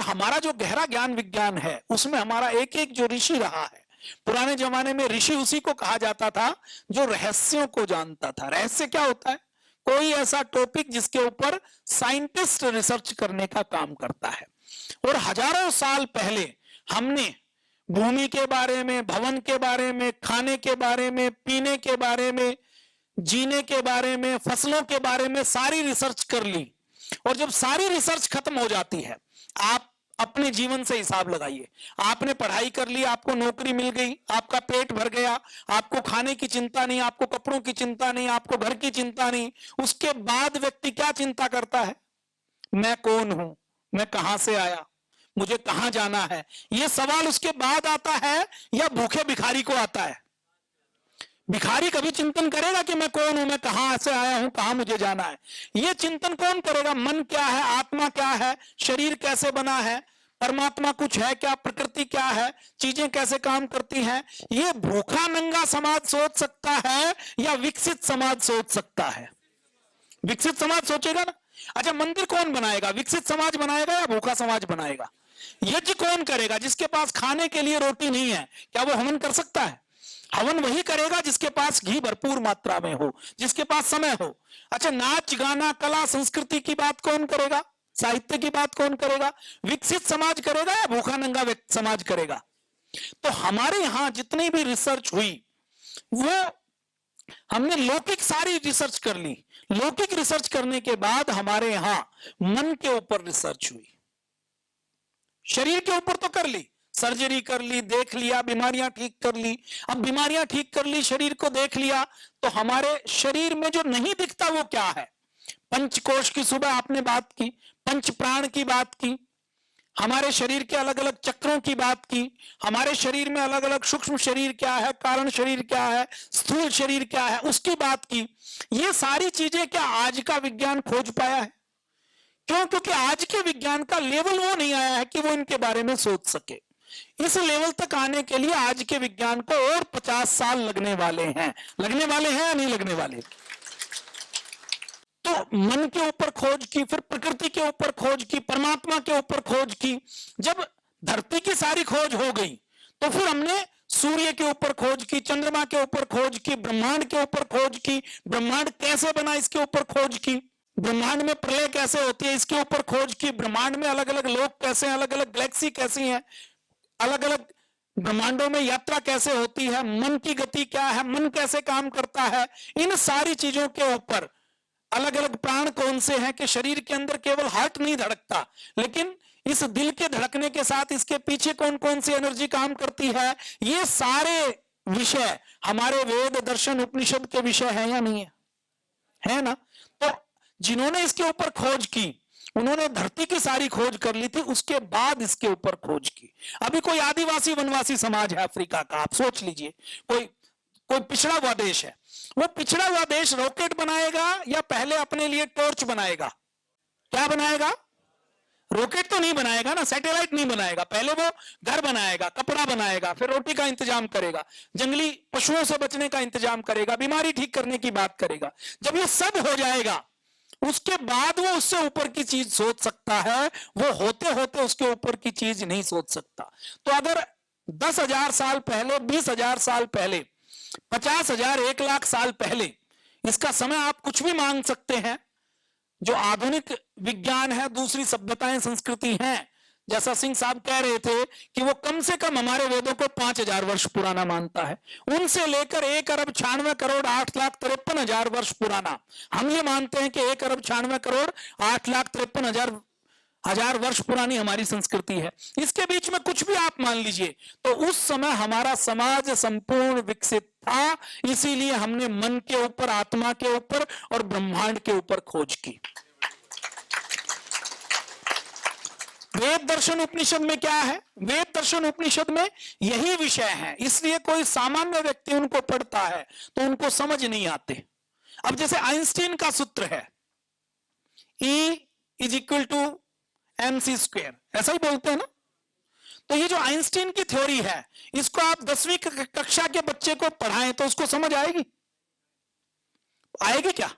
और हमारा जो गहरा ज्ञान विज्ञान है उसमें हमारा एक एक जो ऋषि रहा है, पुराने जमाने में ऋषि उसी को कहा जाता था जो रहस्यों को जानता था। रहस्य क्या होता है? कोई ऐसा टॉपिक जिसके ऊपर साइंटिस्ट रिसर्च करने का काम करता है। और हजारों साल पहले हमने भूमि के बारे में, भवन के बारे में, खाने के बारे में, पीने के बारे में, जीने के बारे में, फसलों के बारे में सारी रिसर्च कर ली। और जब सारी रिसर्च खत्म हो जाती है, आप अपने जीवन से हिसाब लगाइए। आपने पढ़ाई कर ली, आपको नौकरी मिल गई, आपका पेट भर गया, आपको खाने की चिंता नहीं, आपको कपड़ों की चिंता नहीं, आपको घर की चिंता नहीं। उसके बाद व्यक्ति क्या चिंता करता है? मैं कौन हूं, मैं कहां से आया, मुझे कहां जाना है। यह सवाल उसके बाद आता है या भूखे भिखारी को आता है? भिखारी कभी चिंतन करेगा कि मैं कौन हूं, मैं कहां से आया हूं, कहां मुझे जाना है? यह चिंतन कौन करेगा? मन क्या है, आत्मा क्या है, शरीर कैसे बना है, परमात्मा कुछ है क्या, प्रकृति क्या है, चीजें कैसे काम करती हैं। यह भूखा नंगा समाज सोच सकता है या विकसित समाज सोच सकता है? विकसित समाज सोचेगा ना। अच्छा, मंदिर कौन बनाएगा? विकसित समाज बनाएगा या भूखा समाज बनाएगा? यज्ञ कौन करेगा? जिसके पास खाने के लिए रोटी नहीं है, क्या वो हवन कर सकता है? हवन वही करेगा जिसके पास घी भरपूर मात्रा में हो, जिसके पास समय हो। अच्छा, नाच गाना कला संस्कृति की बात कौन करेगा? साहित्य की बात कौन करेगा? विकसित समाज करेगा या भूखा नंगा समाज करेगा? तो हमारे यहां जितनी भी रिसर्च हुई वो हमने लौकिक सारी रिसर्च कर ली। लौकिक रिसर्च करने के बाद हमारे यहां मन के ऊपर रिसर्च हुई। शरीर के ऊपर तो कर ली, सर्जरी कर ली, देख लिया, बीमारियां ठीक कर ली। अब बीमारियां ठीक कर ली, शरीर को देख लिया, तो हमारे शरीर में जो नहीं दिखता वो क्या है? पंचकोश की सुबह आपने बात की, पंच प्राण की बात की, हमारे शरीर के अलग अलग चक्रों की बात की, हमारे शरीर में अलग अलग सूक्ष्म शरीर क्या है, कारण शरीर क्या है, स्थूल शरीर क्या है, उसकी बात की। ये सारी चीजें क्या आज का विज्ञान खोज पाया है? क्यों? क्योंकि आज के विज्ञान का लेवल वो नहीं आया है कि वो इनके बारे में सोच सके। इस लेवल तक आने के लिए आज के विज्ञान को और 50 साल लगने वाले हैं। लगने वाले हैं या नहीं लगने वाले? तो मन के ऊपर खोज की, फिर प्रकृति के ऊपर खोज की, परमात्मा के ऊपर खोज की। जब धरती की सारी खोज हो गई तो फिर हमने सूर्य के ऊपर खोज की, चंद्रमा के ऊपर खोज की, ब्रह्मांड के ऊपर खोज की, ब्रह्मांड कैसे बना इसके ऊपर खोज की, ब्रह्मांड में प्रलय कैसे होती है इसके ऊपर खोज की, ब्रह्मांड में अलग अलग लोक कैसे हैं, अलग अलग गैलेक्सी कैसी हैं, अलग अलग ब्रह्मांडों में यात्रा कैसे होती है, मन की गति क्या है, मन कैसे काम करता है। इन सारी चीजों के ऊपर अलग अलग प्राण कौन से हैं कि शरीर के अंदर केवल हार्ट नहीं धड़कता, लेकिन इस दिल के धड़कने के साथ इसके पीछे कौन कौन सी एनर्जी काम करती है। ये सारे विषय हमारे वेद दर्शन उपनिषद के विषय हैं या नहीं है? है ना। तो जिन्होंने इसके ऊपर खोज की उन्होंने धरती की सारी खोज कर ली थी, उसके बाद इसके ऊपर खोज की। अभी कोई आदिवासी वनवासी समाज है अफ्रीका का, आप सोच लीजिए, कोई पिछड़ा हुआ देश है, वो पिछड़ा हुआ देश रॉकेट बनाएगा या पहले अपने लिए टॉर्च बनाएगा? क्या बनाएगा? रॉकेट तो नहीं बनाएगा ना, सैटेलाइट नहीं बनाएगा, पहले वो घर बनाएगा, कपड़ा बनाएगा, फिर रोटी का इंतजाम करेगा, जंगली पशुओं से बचने का इंतजाम करेगा, बीमारी ठीक करने की बात करेगा। जब ये सब हो जाएगा उसके बाद वो उससे ऊपर की चीज सोच सकता है, वो होते होते उसके ऊपर की चीज नहीं सोच सकता। तो अगर 10,000 साल पहले, 20,000 साल पहले, 50,000, 1,00,000 साल पहले इसका समय आप कुछ भी मांग सकते हैं। जो आधुनिक विज्ञान है, दूसरी सभ्यताएं संस्कृति हैं, जैसा सिंह साहब कह रहे थे कि वो कम से कम हमारे वेदों को 5,000 वर्ष पुराना मानता है, उनसे लेकर 1,96,करोड़,8,53,000 वर्ष पुराना हम ये मानते हैं कि 1,96,करोड़,8,53,000 वर्ष पुरानी हमारी संस्कृति है। इसके बीच में कुछ भी आप मान लीजिए, तो उस समय हमारा समाज संपूर्ण विकसित था। इसीलिए हमने मन के ऊपर, आत्मा के ऊपर और ब्रह्मांड के ऊपर खोज की। वेद दर्शन उपनिषद में क्या है? वेद दर्शन उपनिषद में यही विषय है, इसलिए कोई सामान्य व्यक्ति उनको पढ़ता है तो उनको समझ नहीं आते। अब जैसे आइंस्टीन का सूत्र है E=mc², ऐसा ही बोलते हैं ना। तो ये जो आइंस्टीन की थ्योरी है, इसको आप 10वीं कक्षा के बच्चे को पढ़ाएं तो उसको समझ आएगी? आएगी क्या?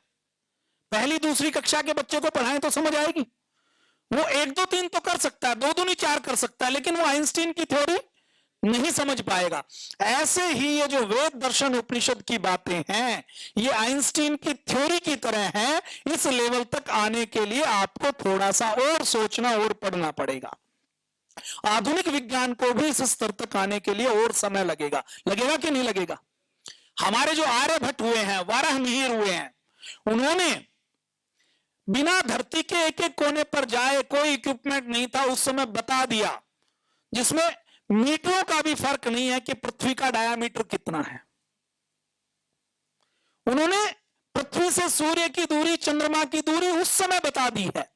पहली दूसरी कक्षा के बच्चे को पढ़ाएं तो समझ आएगी? वो 1 2 3 तो कर सकता है, 2 दूनी 4 कर सकता है, लेकिन वो आइंस्टीन की थ्योरी नहीं समझ पाएगा। ऐसे ही ये जो वेद दर्शन उपनिषद की बातें हैं, ये आइंस्टीन की थ्योरी की तरह हैं। इस लेवल तक आने के लिए आपको थोड़ा सा और सोचना और पढ़ना पड़ेगा। आधुनिक विज्ञान को भी इस स्तर तक आने के लिए और समय लगेगा। लगेगा कि नहीं लगेगा? हमारे जो आर्यभट्ट हुए हैं, वाराहमिहिर हुए हैं, उन्होंने बिना धरती के एक एक कोने पर जाए, कोई इक्विपमेंट नहीं था उस समय, बता दिया, जिसमें मीटरों का भी फर्क नहीं है कि पृथ्वी का डायामीटर कितना है। उन्होंने पृथ्वी से सूर्य की दूरी, चंद्रमा की दूरी उस समय बता दी है।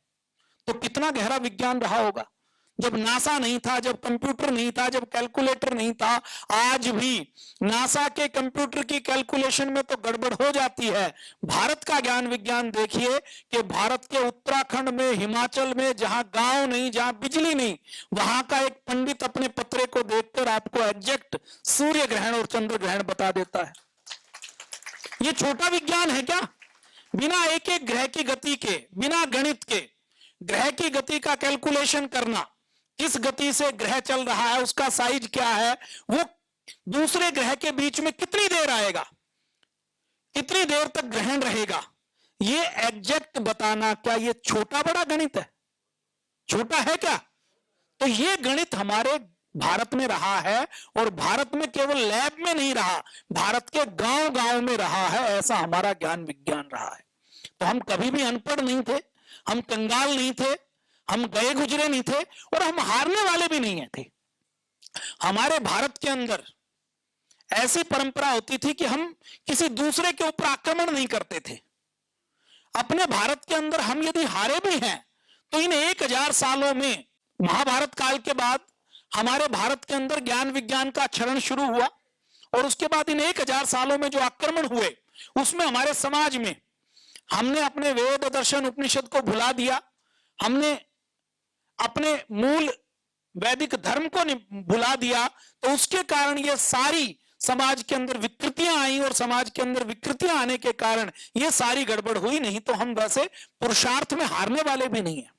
तो कितना गहरा विज्ञान रहा होगा जब नासा नहीं था, जब कंप्यूटर नहीं था, जब कैलकुलेटर नहीं था। आज भी नासा के कंप्यूटर की कैलकुलेशन में तो गड़बड़ हो जाती है। भारत का ज्ञान विज्ञान देखिए कि भारत के उत्तराखंड में, हिमाचल में, जहां गांव नहीं, जहां बिजली नहीं, वहां का एक पंडित अपने पत्रे को देखकर आपको एग्जैक्ट सूर्य ग्रहण और चंद्र ग्रहण बता देता है। ये छोटा विज्ञान है क्या? बिना एक एक ग्रह की गति के, बिना गणित के, ग्रह की गति का कैलकुलेशन करना, किस गति से ग्रह चल रहा है, उसका साइज क्या है, वो दूसरे ग्रह के बीच में कितनी देर आएगा, कितनी देर तक ग्रहण रहेगा, ये एग्जैक्ट बताना, क्या ये छोटा बड़ा गणित है? छोटा है क्या? तो ये गणित हमारे भारत में रहा है, और भारत में केवल लैब में नहीं रहा, भारत के गांव गांव में रहा है। ऐसा हमारा ज्ञान विज्ञान रहा है। तो हम कभी भी अनपढ़ नहीं थे, हम कंगाल नहीं थे, हम गए गुजरे नहीं थे, और हम हारने वाले भी नहीं थे। हमारे भारत के अंदर ऐसी परंपरा होती थी कि हम किसी दूसरे के ऊपर आक्रमण नहीं करते थे। अपने भारत के अंदर हम यदि हारे भी हैं तो इन 1000 सालों में, महाभारत काल के बाद हमारे भारत के अंदर ज्ञान विज्ञान का क्षरण शुरू हुआ, और उसके बाद इन 1000 सालों में जो आक्रमण हुए उसमें हमारे समाज में हमने अपने वेद दर्शन उपनिषद को भुला दिया, हमने अपने मूल वैदिक धर्म को भुला दिया। तो उसके कारण ये सारी समाज के अंदर विकृतियां आई, और समाज के अंदर विकृतियां आने के कारण ये सारी गड़बड़ हुई। नहीं तो हम वैसे पुरुषार्थ में हारने वाले भी नहीं है।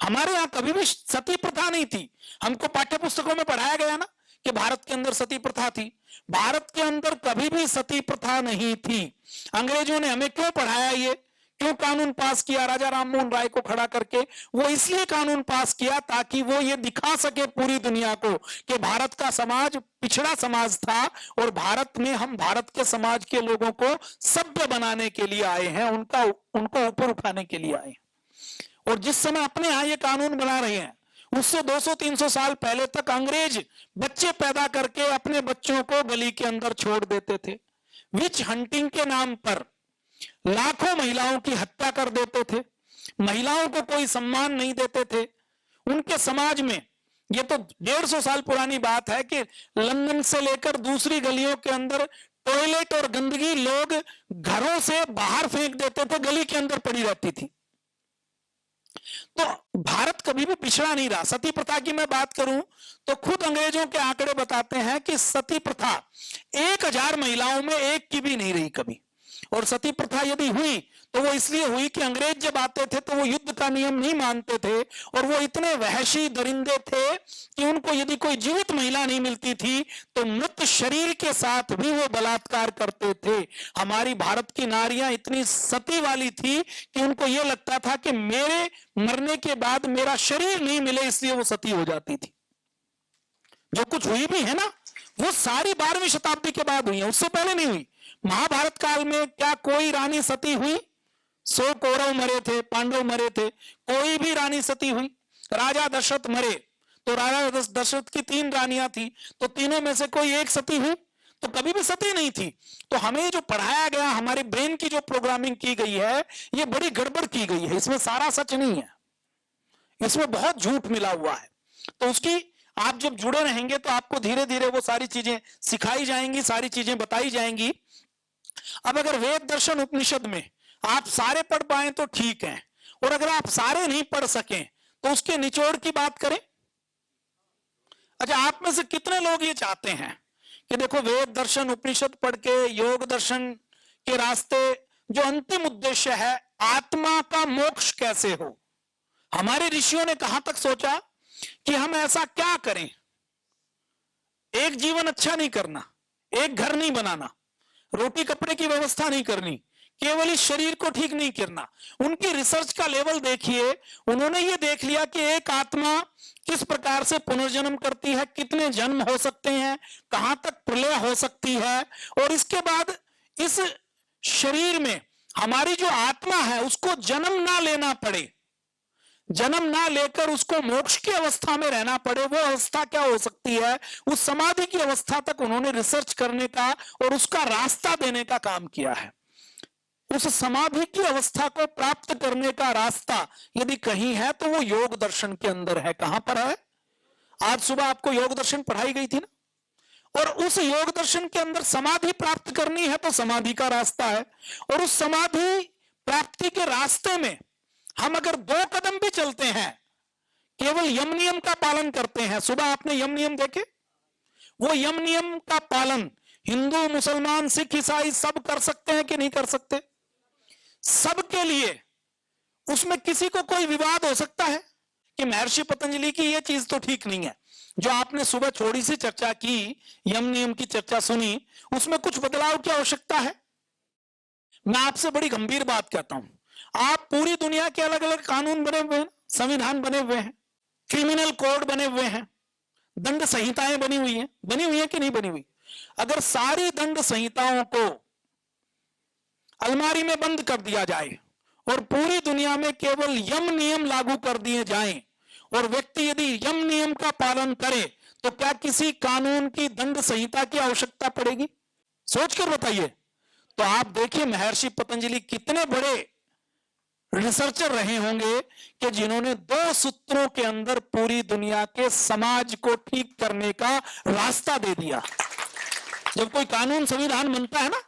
हमारे यहां कभी भी सती प्रथा नहीं थी। हमको पाठ्य पुस्तकों में पढ़ाया गया ना कि भारत के अंदर सती प्रथा थी। भारत के अंदर कभी भी सती प्रथा नहीं थी। अंग्रेजों ने हमें क्यों पढ़ाया, ये क्यों कानून पास किया राजा राममोहन राय को खड़ा करके? वो इसलिए कानून पास किया ताकि वो ये दिखा सके पूरी दुनिया को कि भारत का समाज पिछड़ा समाज था, और भारत में हम भारत के समाज के लोगों को सभ्य बनाने के लिए आए हैं, उनको ऊपर उठाने के लिए आए हैं। और जिस समय अपने यहां ये कानून बना रहे हैं, उससे 200-300 साल पहले तक अंग्रेज बच्चे पैदा करके अपने बच्चों को गली के अंदर छोड़ देते थे। विच हंटिंग के नाम पर लाखों महिलाओं की हत्या कर देते थे, महिलाओं को कोई सम्मान नहीं देते थे। उनके समाज में, ये तो 150 साल पुरानी बात है कि लंदन से लेकर दूसरी गलियों के अंदर टॉयलेट और गंदगी लोग घरों से बाहर फेंक देते थे, गली के अंदर पड़ी रहती थी। तो भारत कभी भी पिछड़ा नहीं रहा। सती प्रथा की मैं बात करूं तो खुद अंग्रेजों के आंकड़े बताते हैं कि सती प्रथा 1000 महिलाओं में एक की भी नहीं रही कभी। और सती प्रथा यदि हुई तो वो इसलिए हुई कि अंग्रेज जब आते थे तो वो युद्ध का नियम नहीं मानते थे, और वो इतने वहशी दरिंदे थे कि उनको यदि कोई जीवित महिला नहीं मिलती थी तो मृत शरीर के साथ भी वो बलात्कार करते थे। हमारी भारत की नारियां इतनी सती वाली थी कि उनको ये लगता था कि मेरे मरने के बाद मेरा शरीर नहीं मिले, इसलिए वो सती हो जाती थी। जो कुछ हुई भी है ना, वो सारी 12वीं शताब्दी के बाद हुई है, उससे पहले नहीं हुई। महाभारत काल में क्या कोई रानी सती हुई? 100 कौरव मरे थे, पांडव मरे थे, कोई भी रानी सती हुई? राजा दशरथ मरे तो राजा दशरथ की 3 रानियां थी, तो तीनों में से कोई एक सती हुई? तो कभी भी सती नहीं थी। तो हमें जो पढ़ाया गया, हमारे ब्रेन की जो प्रोग्रामिंग की गई है, ये बड़ी गड़बड़ की गई है। इसमें सारा सच नहीं है, इसमें बहुत झूठ मिला हुआ है। तो उसकी आप जब जुड़े रहेंगे तो आपको धीरे धीरे वो सारी चीजें सिखाई जाएंगी, सारी चीजें बताई जाएंगी। अब अगर वेद दर्शन उपनिषद में आप सारे पढ़ पाए तो ठीक है, और अगर आप सारे नहीं पढ़ सके तो उसके निचोड़ की बात करें। अच्छा, आप में से कितने लोग ये चाहते हैं कि देखो वेद दर्शन उपनिषद पढ़ के योग दर्शन के रास्ते जो अंतिम उद्देश्य है आत्मा का मोक्ष कैसे हो, हमारे ऋषियों ने कहां तक सोचा कि हम ऐसा क्या करें, एक जीवन अच्छा नहीं करना, एक घर नहीं बनाना, रोटी कपड़े की व्यवस्था नहीं करनी, केवल इस शरीर को ठीक नहीं करना। उनकी रिसर्च का लेवल देखिए, उन्होंने ये देख लिया कि एक आत्मा किस प्रकार से पुनर्जन्म करती है, कितने जन्म हो सकते हैं, कहां तक प्रलय हो सकती है, और इसके बाद इस शरीर में हमारी जो आत्मा है उसको जन्म ना लेना पड़े, जन्म ना लेकर उसको मोक्ष की अवस्था में रहना पड़े, वो अवस्था क्या हो सकती है, उस समाधि की अवस्था तक उन्होंने रिसर्च करने का और उसका रास्ता देने का काम किया है। उस समाधि की अवस्था को प्राप्त करने का रास्ता यदि कहीं है तो वो योग दर्शन के अंदर है। कहां पर है? आज सुबह आपको योग दर्शन पढ़ाई गई थी ना, और उस योग दर्शन के अंदर समाधि प्राप्त करनी है तो समाधि का रास्ता है, और उस समाधि प्राप्ति के रास्ते में हम अगर 2 कदम भी चलते हैं, केवल यम नियम का पालन करते हैं। सुबह आपने यम नियम देखे, वो यम नियम का पालन हिंदू, मुसलमान, सिख, ईसाई सब कर सकते हैं कि नहीं कर सकते? सबके लिए। उसमें किसी को कोई विवाद हो सकता है कि महर्षि पतंजलि की यह चीज तो ठीक नहीं है, जो आपने सुबह थोड़ी सी चर्चा की, यम नियम की चर्चा सुनी, उसमें कुछ बदलाव की आवश्यकता है? मैं आपसे बड़ी गंभीर बात कहता हूं, आप पूरी दुनिया के अलग अलग कानून बने हुए हैं, संविधान बने हुए हैं, क्रिमिनल कोड बने हुए हैं, दंड संहिताएं बनी हुई है कि नहीं बनी हुई? अगर सारी दंड संहिताओं को अलमारी में बंद कर दिया जाए और पूरी दुनिया में केवल यम नियम लागू कर दिए जाएं, और व्यक्ति यदि यम नियम का पालन करे, तो क्या किसी कानून की दंड संहिता की आवश्यकता पड़ेगी? सोचकर बताइए। तो आप देखिए महर्षि पतंजलि कितने बड़े रिसर्चर रहे होंगे कि जिन्होंने 2 सूत्रों के अंदर पूरी दुनिया के समाज को ठीक करने का रास्ता दे दिया। जब कोई कानून संविधान बनता है ना,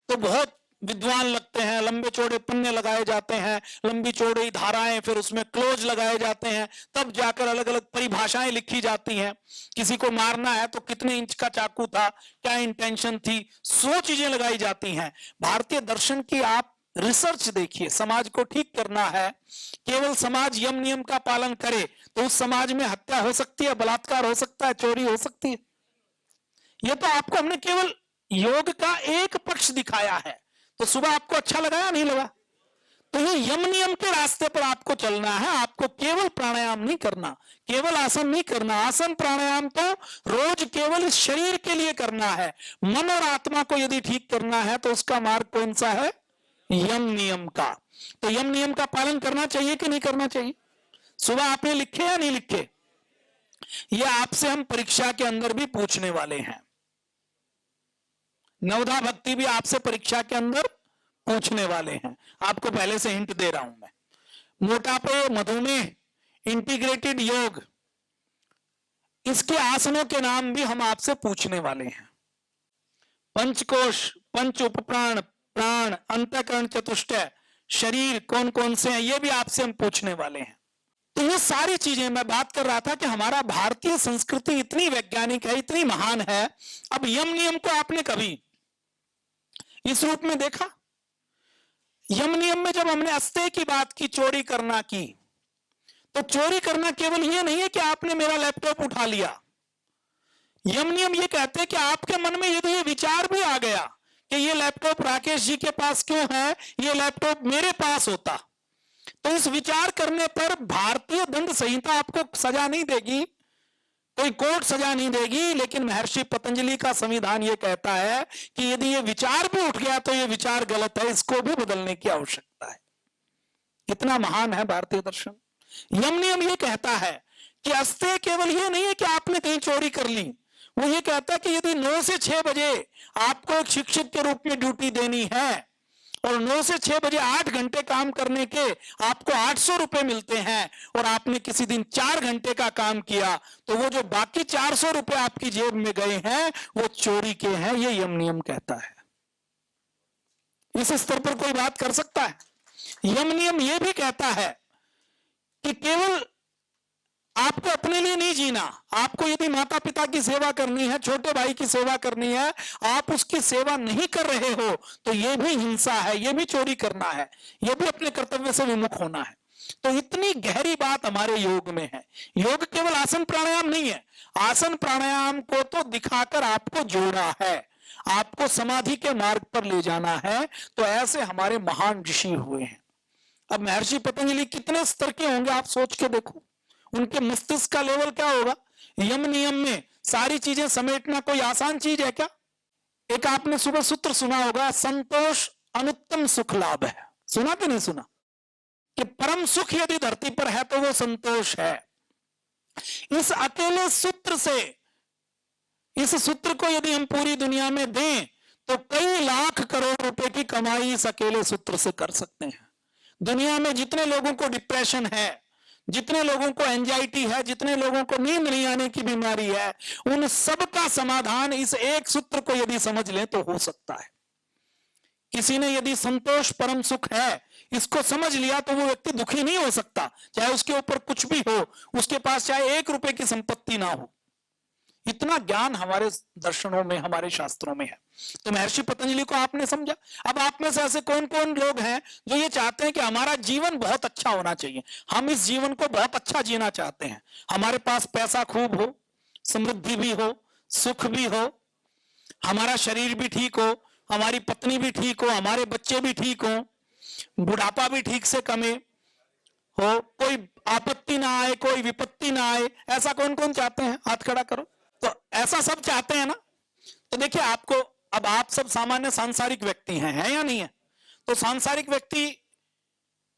तो बहुत विद्वान लगते हैं, लंबे चौड़े पन्ने लगाए जाते हैं, लंबी चौड़ी धाराएं, फिर उसमें क्लोज लगाए जाते हैं, तब जाकर अलग अलग परिभाषाएं लिखी जाती हैं। किसी को मारना है तो कितने इंच का चाकू था, क्या इंटेंशन थी, 100 चीजें लगाई जाती हैं। भारतीय दर्शन की आप रिसर्च देखिए, समाज को ठीक करना है, केवल समाज यम नियम का पालन करे तो उस समाज में हत्या हो सकती है, बलात्कार हो सकता है, चोरी हो सकती है। यह तो आपको हमने केवल योग का एक पक्ष दिखाया है। तो सुबह आपको अच्छा लगा या नहीं लगा? तो ये यम नियम के रास्ते पर आपको चलना है। आपको केवल प्राणायाम नहीं करना, केवल आसन नहीं करना। आसन प्राणायाम तो रोज केवल इस शरीर के लिए करना है। मन और आत्मा को यदि ठीक करना है तो उसका मार्ग कौन सा है? यम नियम का। तो यम नियम का पालन करना चाहिए कि नहीं करना चाहिए? सुबह आपने लिखे या नहीं लिखे? ये आपसे हम परीक्षा के अंदर भी पूछने वाले हैं। नवधा भक्ति भी आपसे परीक्षा के अंदर पूछने वाले हैं। आपको पहले से हिंट दे रहा हूं मैं। मोटापे, मधुमेह, इंटीग्रेटेड योग, इसके आसनों के नाम भी हम आपसे पूछने वाले हैं। पंचकोश, पंच उपप्राण, प्राण, अंतःकरण, चतुष्टय, शरीर कौन कौन से हैं, ये भी आपसे हम पूछने वाले हैं। तो ये सारी चीजें मैं बात कर रहा था कि हमारा भारतीय संस्कृति इतनी वैज्ञानिक है, इतनी महान है। अब यम नियम को आपने कभी इस रूप में देखा? यम नियम में जब हमने अस्तेय की बात की, चोरी करना की, तो चोरी करना केवल ये नहीं है कि आपने मेरा लैपटॉप उठा लिया। यम नियम ये कहते हैं कि आपके मन में यदि ये विचार भी आ गया कि ये लैपटॉप राकेश जी के पास क्यों है, ये लैपटॉप मेरे पास होता, तो इस विचार करने पर भारतीय दंड संहिता आपको सजा नहीं देगी, कोई कोर्ट सजा नहीं देगी। लेकिन महर्षि पतंजलि का संविधान यह कहता है कि यदि ये विचार भी उठ गया तो ये विचार गलत है, इसको भी बदलने की आवश्यकता है। कितना महान है भारतीय दर्शन। यम नियम ये कहता है कि अस्तेय केवल ये नहीं है कि आपने कहीं चोरी कर ली, वो ये कहता है कि यदि 9 से 6 बजे आपको एक शिक्षक के रूप में ड्यूटी देनी है और 9 से 6 बजे 8 घंटे काम करने के आपको 800 रुपए मिलते हैं, और आपने किसी दिन 4 घंटे का काम किया, तो वो जो बाकी 400 रुपए आपकी जेब में गए हैं वो चोरी के हैं, ये यम नियम कहता है। इस स्तर पर कोई बात कर सकता है? यम नियम ये भी कहता है कि केवल आपको अपने लिए नहीं जीना, आपको यदि माता पिता की सेवा करनी है, छोटे भाई की सेवा करनी है, आप उसकी सेवा नहीं कर रहे हो तो यह भी हिंसा है, यह भी चोरी करना है, यह भी अपने कर्तव्य से विमुख होना है। तो इतनी गहरी बात हमारे योग में है। योग केवल आसन प्राणायाम नहीं है, आसन प्राणायाम को तो दिखाकर आपको जोड़ा है, आपको समाधि के मार्ग पर ले जाना है। तो ऐसे हमारे महान ऋषि हुए हैं। अब महर्षि पतंजलि कितने स्तर के होंगे आप सोच के देखो, उनके मस्तिष्क का लेवल क्या होगा। यम नियम में सारी चीजें समेटना कोई आसान चीज है क्या। एक आपने सुबह सूत्र सुना होगा, संतोष अनुत्तम सुख लाभ है, सुना कि नहीं सुना, कि परम सुख यदि धरती पर है तो वो संतोष है। इस अकेले सूत्र से, इस सूत्र को यदि हम पूरी दुनिया में दें तो कई लाख करोड़ रुपए की कमाई इस अकेले सूत्र से कर सकते हैं। दुनिया में जितने लोगों को डिप्रेशन है, जितने लोगों को एंजाइटी है, जितने लोगों को नींद नहीं आने की बीमारी है, उन सब का समाधान इस एक सूत्र को यदि समझ लें तो हो सकता है। किसी ने यदि संतोष परम सुख है इसको समझ लिया तो वो व्यक्ति दुखी नहीं हो सकता, चाहे उसके ऊपर कुछ भी हो, उसके पास चाहे 1 रुपए की संपत्ति ना हो। इतना ज्ञान हमारे दर्शनों में, हमारे शास्त्रों में है। तो महर्षि पतंजलि को आपने समझा। अब आप में से ऐसे कौन कौन लोग हैं जो ये चाहते हैं कि हमारा जीवन बहुत अच्छा होना चाहिए, हम इस जीवन को बहुत अच्छा जीना चाहते हैं, हमारे पास पैसा खूब हो, समृद्धि भी हो, सुख भी हो, हमारा शरीर भी ठीक हो, हमारी पत्नी भी ठीक हो, हमारे बच्चे भी ठीक हो, बुढ़ापा भी ठीक से कमे हो, कोई आपत्ति ना आए, कोई विपत्ति ना आए। ऐसा कौन कौन चाहते हैं, हाथ खड़ा करो। तो ऐसा सब चाहते हैं ना। तो देखिए आपको, अब आप सब सामान्य सांसारिक व्यक्ति हैं या नहीं है। तो सांसारिक व्यक्ति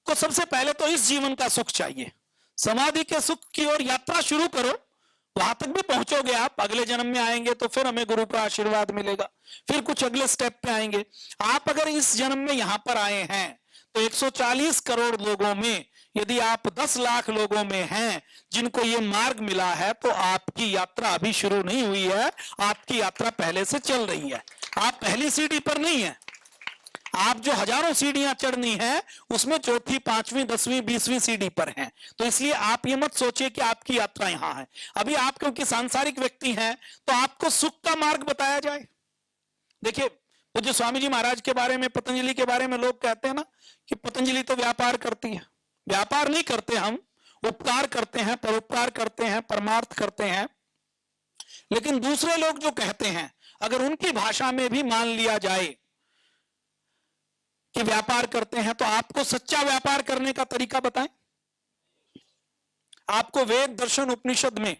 को सबसे पहले तो इस जीवन का सुख चाहिए, समाधि के सुख की ओर यात्रा शुरू करो, वहां तक भी पहुंचोगे आप। अगले जन्म में आएंगे तो फिर हमें गुरु का आशीर्वाद मिलेगा, फिर कुछ अगले स्टेप पे आएंगे। आप अगर इस जन्म में यहां पर आए हैं तो 140 करोड़ लोगों में यदि आप 10 लाख लोगों में हैं जिनको ये मार्ग मिला है, तो आपकी यात्रा अभी शुरू नहीं हुई है, आपकी यात्रा पहले से चल रही है। आप पहली सीढ़ी पर नहीं है, आप जो हजारों सीढ़ियां चढ़नी है उसमें चौथी, 5वीं, 10वीं, 20वीं सीढ़ी पर हैं। तो इसलिए आप ये मत सोचिए कि आपकी यात्रा यहां है। अभी आप क्योंकि सांसारिक व्यक्ति हैं तो आपको सुख का मार्ग बताया जाए। देखिए पूज्य स्वामी जी महाराज के बारे में, पतंजलि के बारे में लोग कहते हैं ना कि पतंजलि तो व्यापार करती है। व्यापार नहीं करते हम, उपकार करते हैं, परोपकार करते हैं, परमार्थ करते हैं। लेकिन दूसरे लोग जो कहते हैं, अगर उनकी भाषा में भी मान लिया जाए कि व्यापार करते हैं, तो आपको सच्चा व्यापार करने का तरीका बताएं। आपको वेद दर्शन उपनिषद में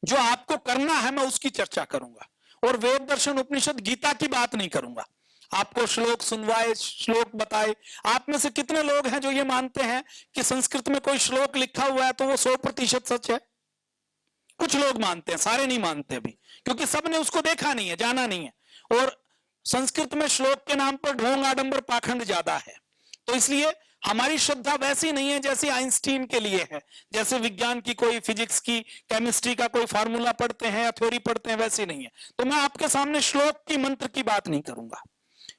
जो आपको करना है मैं उसकी चर्चा करूंगा, और वेद दर्शन उपनिषद गीता की बात नहीं करूंगा। आपको श्लोक सुनवाए, श्लोक बताए। आप में से कितने लोग हैं जो ये मानते हैं कि संस्कृत में कोई श्लोक लिखा हुआ है तो वो 100% सच है। कुछ लोग मानते हैं, सारे नहीं मानते अभी, क्योंकि सबने उसको देखा नहीं है, जाना नहीं है। और संस्कृत में श्लोक के नाम पर ढोंग, आडंबर, पाखंड ज्यादा है। तो इसलिए हमारी श्रद्धा वैसी नहीं है जैसी आइंस्टीन के लिए है। जैसे विज्ञान की कोई, फिजिक्स की, केमिस्ट्री का कोई फार्मूला पढ़ते हैं या थ्योरी पढ़ते हैं, वैसी नहीं है। तो मैं आपके सामने श्लोक की, मंत्र की बात नहीं करूंगा,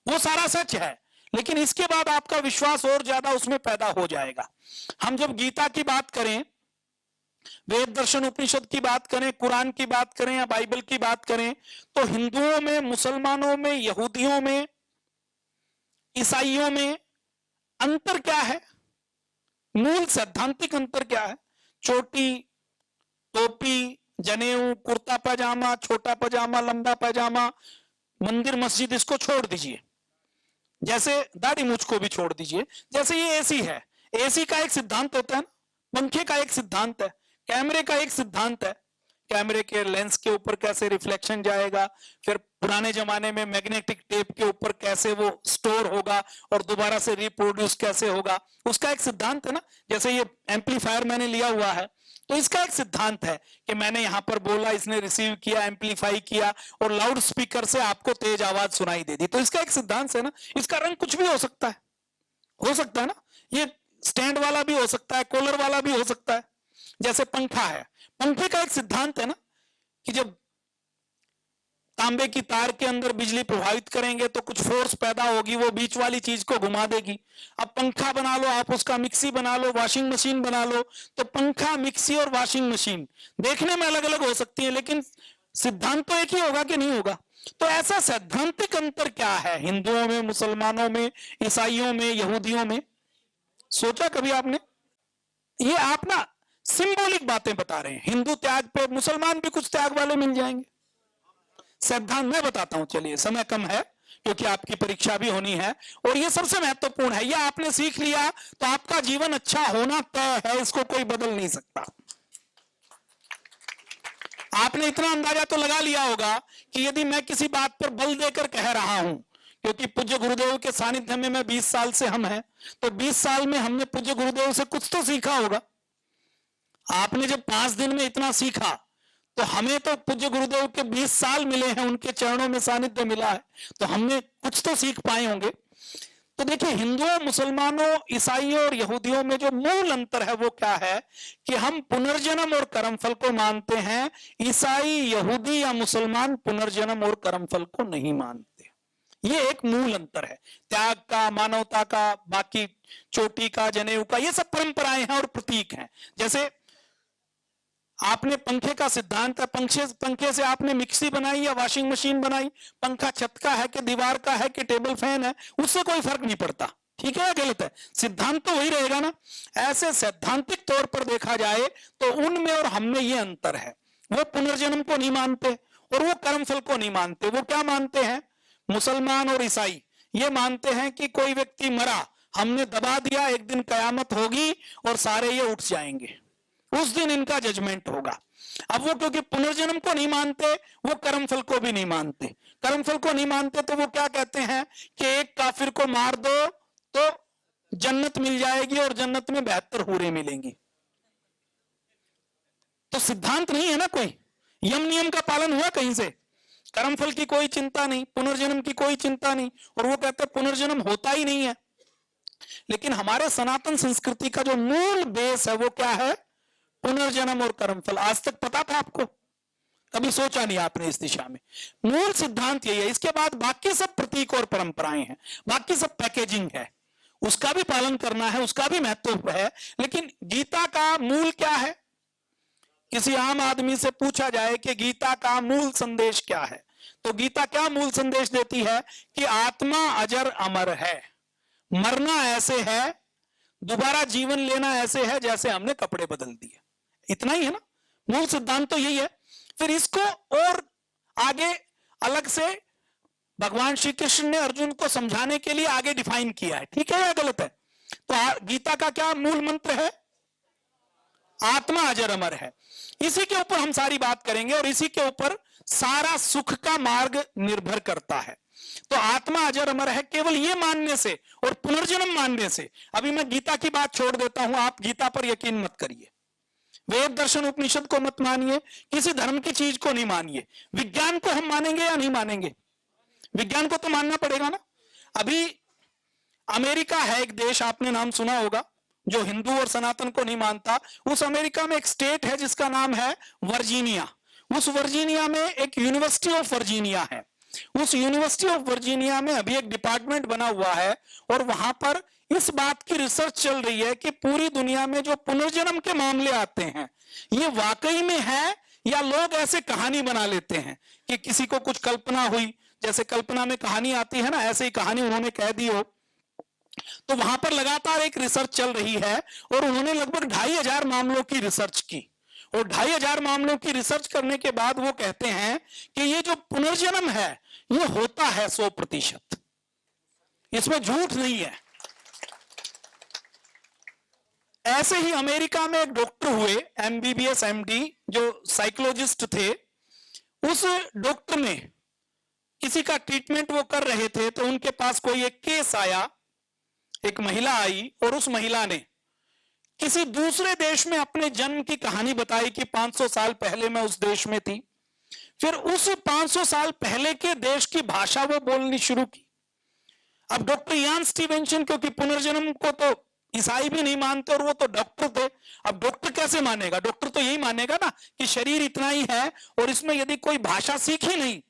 वो सारा सच है, लेकिन इसके बाद आपका विश्वास और ज्यादा उसमें पैदा हो जाएगा। हम जब गीता की बात करें, वेद दर्शन उपनिषद की बात करें, कुरान की बात करें या बाइबल की बात करें, तो हिंदुओं में, मुसलमानों में, यहूदियों में, ईसाइयों में अंतर क्या है, मूल सैद्धांतिक अंतर क्या है। चोटी, टोपी, जनेऊ, कुर्ता पजामा, छोटा पजामा, लंबा पजामा, मंदिर मस्जिद इसको छोड़ दीजिए, जैसे दाढ़ी मूछ को भी छोड़ दीजिए। जैसे ये एसी है, एसी का एक सिद्धांत होता है ना, पंखे का एक सिद्धांत है, कैमरे का एक सिद्धांत है, कैमरे के लेंस के ऊपर कैसे रिफ्लेक्शन जाएगा, फिर पुराने जमाने में मैग्नेटिक टेप के ऊपर कैसे वो स्टोर होगा और दोबारा से रिप्रोड्यूस कैसे होगा, उसका एक सिद्धांत है ना। जैसे ये एम्पलीफायर मैंने लिया हुआ है तो इसका एक सिद्धांत है कि मैंने यहां पर बोला, इसने रिसीव किया, एम्पलीफाई किया और लाउड स्पीकर से आपको तेज आवाज सुनाई दे दी। तो इसका एक सिद्धांत है ना। इसका रंग कुछ भी हो सकता है ना। ये स्टैंड वाला भी हो सकता है, कॉलर वाला भी हो सकता है। जैसे पंखा है, पंखे का एक सिद्धांत है ना कि जब तांबे की तार के अंदर बिजली प्रभावित करेंगे तो कुछ फोर्स पैदा होगी, वो बीच वाली चीज को घुमा देगी। अब पंखा बना लो आप, उसका मिक्सी बना लो, वॉशिंग मशीन बना लो, तो पंखा, मिक्सी और वॉशिंग मशीन देखने में अलग अलग हो सकती है, लेकिन सिद्धांत तो एक ही होगा कि नहीं होगा। तो ऐसा सैद्धांतिक अंतर क्या है हिंदुओं में, मुसलमानों में, ईसाइयों में, यहूदियों में, सोचा कभी आपने? ये आप ना सिंबॉलिक बातें बता रहे हैं। हिंदू त्याग पे मुसलमान भी कुछ त्याग वाले मिल जाएंगे। सिद्धांत मैं बताता हूं, चलिए समय कम है क्योंकि आपकी परीक्षा भी होनी है और ये सबसे महत्वपूर्ण है। ये आपने सीख लिया तो आपका जीवन अच्छा होना तय है, इसको कोई बदल नहीं सकता। आपने इतना अंदाजा तो लगा लिया होगा कि यदि मैं किसी बात पर बल देकर कह रहा हूं, क्योंकि पूज्य गुरुदेव के सानिध्य में मैं 20 साल से हम हैं, तो 20 साल में हमने पूज्य गुरुदेव से कुछ तो सीखा होगा। आपने जब 5 दिन में इतना सीखा तो हमें तो पूज्य गुरुदेव के 20 साल मिले हैं, उनके चरणों में सानिध्य मिला है, तो हमने कुछ तो सीख पाए होंगे। तो देखिए, हिंदुओं, मुसलमानों, ईसाइयों और यहूदियों में जो मूल अंतर है वो क्या है कि हम पुनर्जन्म और कर्मफल को मानते हैं। ईसाई, यहूदी या मुसलमान पुनर्जन्म और कर्मफल को नहीं मानते। ये एक मूल अंतर है। त्याग का, मानवता का, बाकी चोटी का, जनेऊ का, ये सब परंपराएं हैं और प्रतीक हैं। जैसे आपने पंखे का सिद्धांत है, पंखे से आपने मिक्सी बनाई या वॉशिंग मशीन बनाई, पंखा छत का है कि दीवार का है कि टेबल फैन है, उससे कोई फर्क नहीं पड़ता। ठीक है या गलत है? सिद्धांत तो वही रहेगा ना। ऐसे सैद्धांतिक तौर पर देखा जाए तो उनमें और हममें ये अंतर है। वो पुनर्जन्म को नहीं मानते और वो कर्मफल को नहीं मानते। वो क्या मानते हैं? मुसलमान और ईसाई ये मानते हैं कि कोई व्यक्ति मरा, हमने दबा दिया, एक दिन कयामत होगी और सारे ये उठ जाएंगे, उस दिन इनका जजमेंट होगा। अब वो क्योंकि पुनर्जन्म को नहीं मानते, वो कर्मफल को भी नहीं मानते। कर्मफल को नहीं मानते तो वो क्या कहते हैं कि एक काफिर को मार दो तो जन्नत मिल जाएगी और जन्नत में 72 हूरें मिलेंगी। तो सिद्धांत नहीं है ना कोई, यम नियम का पालन हुआ कहीं से? कर्मफल की कोई चिंता नहीं, पुनर्जन्म की कोई चिंता नहीं, और वो कहते हैं पुनर्जन्म होता ही नहीं है। लेकिन हमारे सनातन संस्कृति का जो मूल बेस है वो क्या है? पुनर्जन्म और कर्मफल। आज तक पता था आपको? कभी सोचा नहीं आपने इस दिशा में? मूल सिद्धांत यही है। इसके बाद बाकी सब प्रतीक और परंपराएं हैं, बाकी सब पैकेजिंग है, उसका भी पालन करना है, उसका भी महत्व है। लेकिन गीता का मूल क्या है? किसी आम आदमी से पूछा जाए कि गीता का मूल संदेश क्या है, तो गीता क्या मूल संदेश देती है कि आत्मा अजर अमर है, मरना ऐसे है, दोबारा जीवन लेना ऐसे है जैसे हमने कपड़े बदल दिए। इतना ही है ना, मूल सिद्धांत तो यही है। फिर इसको और आगे अलग से भगवान श्री कृष्ण ने अर्जुन को समझाने के लिए आगे डिफाइन किया है। ठीक है या गलत है? तो गीता का क्या मूल मंत्र है? आत्मा अजर अमर है। इसी के ऊपर हम सारी बात करेंगे और इसी के ऊपर सारा सुख का मार्ग निर्भर करता है। तो आत्मा अजर अमर है केवल ये मानने से और पुनर्जन्म मानने से। अभी मैं गीता की बात छोड़ देता हूं, आप गीता पर यकीन मत करिए, वेद दर्शन उपनिषद को मत मानिए, किसी धर्म की चीज को नहीं मानिए। विज्ञान को हम मानेंगे या नहीं मानेंगे? विज्ञान को तो मानना पड़ेगा ना। अभी अमेरिका है एक देश, आपने नाम सुना होगा, जो हिंदू और सनातन को नहीं मानता। उस अमेरिका में एक स्टेट है जिसका नाम है वर्जीनिया। उस वर्जीनिया में एक यूनिवर्सिटी ऑफ वर्जीनिया है। उस यूनिवर्सिटी ऑफ वर्जीनिया में अभी एक डिपार्टमेंट बना हुआ है और वहां पर इस बात की रिसर्च चल रही है कि पूरी दुनिया में जो पुनर्जन्म के मामले आते हैं ये वाकई में है या लोग ऐसे कहानी बना लेते हैं कि किसी को कुछ कल्पना हुई, जैसे कल्पना में कहानी आती है ना, ऐसे ही कहानी उन्होंने कह दी हो। तो वहां पर लगातार एक रिसर्च चल रही है और उन्होंने लगभग 2500 मामलों की रिसर्च की और 2500 मामलों की रिसर्च करने के बाद वो कहते हैं कि ये जो पुनर्जन्म है ये होता है 100%, इसमें झूठ नहीं है। ऐसे ही अमेरिका में एक डॉक्टर हुए, एमबीबीएस एमडी, जो साइकोलॉजिस्ट थे। उस डॉक्टर ने किसी का ट्रीटमेंट वो कर रहे थे तो उनके पास कोई एक केस आया, एक महिला आई और उस महिला ने किसी दूसरे देश में अपने जन्म की कहानी बताई कि 500 साल पहले मैं उस देश में थी। फिर उस 500 साल पहले के देश की भाषा वो बोलनी शुरू की। अब डॉक्टर इयान स्टीवेंसन, क्योंकि पुनर्जन्म को तो ईसाई भी नहीं मानते और वो तो डॉक्टर थे, अब डॉक्टर कैसे मानेगा? डॉक्टर तो यही मानेगा ना कि शरीर इतना ही है और इसमें यदि कोई भाषा सीखी नहीं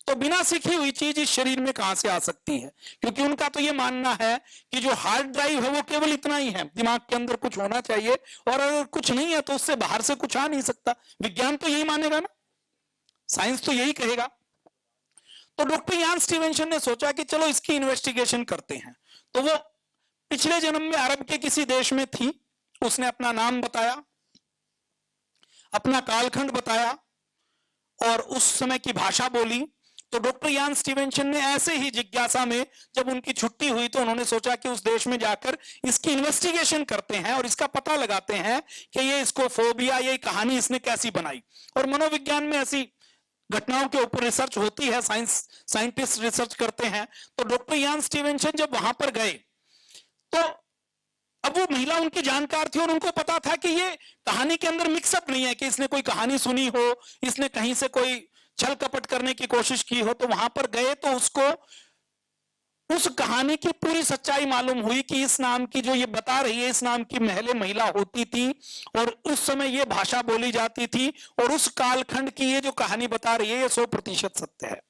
तो बिना सीखी हुई चीज इस शरीर में कहां से आ सकती है? क्योंकि उनका तो ये मानना है कि जो हार्ड ड्राइव है वो केवल इतना ही है, दिमाग के अंदर कुछ होना चाहिए और अगर कुछ नहीं है तो उससे बाहर से कुछ आ नहीं सकता। विज्ञान तो यही मानेगा ना, साइंस तो यही कहेगा। तो डॉक्टर इयान स्टीवेंसन ने सोचा कि चलो इसकी इन्वेस्टिगेशन करते हैं। तो वो पिछले जन्म में अरब के किसी देश में थी उसने अपना नाम बताया, अपना कालखंड बताया और उस समय की भाषा बोली। तो डॉक्टर यान स्टीवेंसन ने ऐसे ही जिज्ञासा में, जब उनकी छुट्टी हुई तो उन्होंने सोचा कि उस देश में जाकर इसकी इन्वेस्टिगेशन करते हैं और इसका पता लगाते हैं कि ये इसको फोबिया, ये कहानी इसने कैसी बनाई। और मनोविज्ञान में ऐसी घटनाओं के ऊपर रिसर्च होती है, साइंटिस्ट रिसर्च करते हैं। तो डॉक्टर यान स्टीवेंसन जब वहां पर गए तो अब वो महिला उनकी जानकार थी और उनको पता था कि ये कहानी के अंदर मिक्सअप नहीं है कि इसने कोई कहानी सुनी हो, इसने कहीं से कोई छल कपट करने की कोशिश की हो। तो वहां पर गए तो उसको उस कहानी की पूरी सच्चाई मालूम हुई कि इस नाम की, जो ये बता रही है, इस नाम की महिला होती थी और उस समय ये भाषा बोली जाती थी और उस कालखंड की ये जो कहानी बता रही है ये 100% सत्य है।